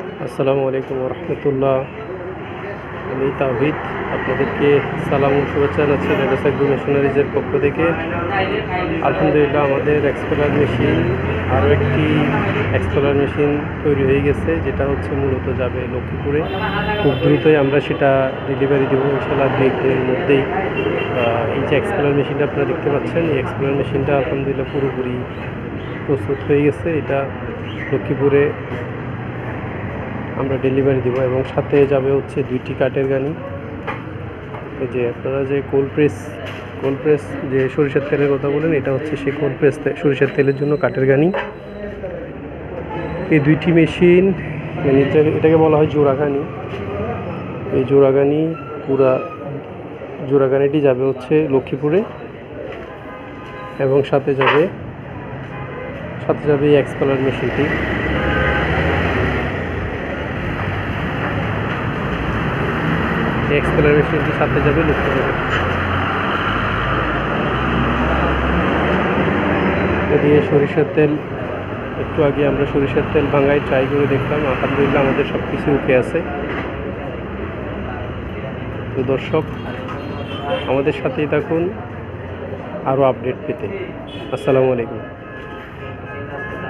আসসালামু আলাইকুম রহমতুল্লাহ। আমি তাওহিদ, আপনাদেরকে সালাম ও শুভেচ্ছা জানাচ্ছি রেডাস এগ্রো মেশিনারিজের পক্ষ থেকে। আলহামদুলিল্লাহ, আমাদের এক্সপেলার মেশিন আরও একটি এক্সপেলার মেশিন তৈরি হয়ে গেছে, যেটা হচ্ছে মূলত যাবে লক্ষ্মীপুরে। খুব দ্রুতই আমরা সেটা ডেলিভারি দেবো ইনশাআল্লাহ, 2-1 দিনের মধ্যেই। এই যে এক্সপেলার মেশিনটা আপনারা দেখতে পাচ্ছেন, এই এক্সপেলার মেশিনটা আলহামদুলিল্লাহ পুরোপুরি প্রস্তুত হয়ে গেছে। এটা লক্ষ্মীপুরে আমরা ডেলিভারি দেবো এবং সাথে যাবে হচ্ছে 2টি কাঠের গানি। এই যে আপনারা যে কোল্ড প্রেস যে সরিষার তেলের কথা বলেন, এটা হচ্ছে সেই কোল্ড প্রেস সরিষার তেলের জন্য কাঠের গানি। এই 2টি মেশিন মানে এটাকে বলা হয় জোড়াগানি। এই জোড়াগানিটি যাবে হচ্ছে লক্ষ্মীপুরে এবং সাথে যাবে এই এক্সপেলার মেশিনটি। এক্সপেলার মেশিনটি সাথে যাবে লক্ষ্মীপুরে। এদিকে সরিষার তেল, একটু আগে আমরা সরিষার তেল ভাঙায় ট্রাই করে দেখলাম, আলহামদুলিল্লাহ আমাদের সব কিছু ওকে আছে। তো দর্শক, আমাদের সাথেই থাকুন আরও আপডেট পেতে। আসসালামু আলাইকুম।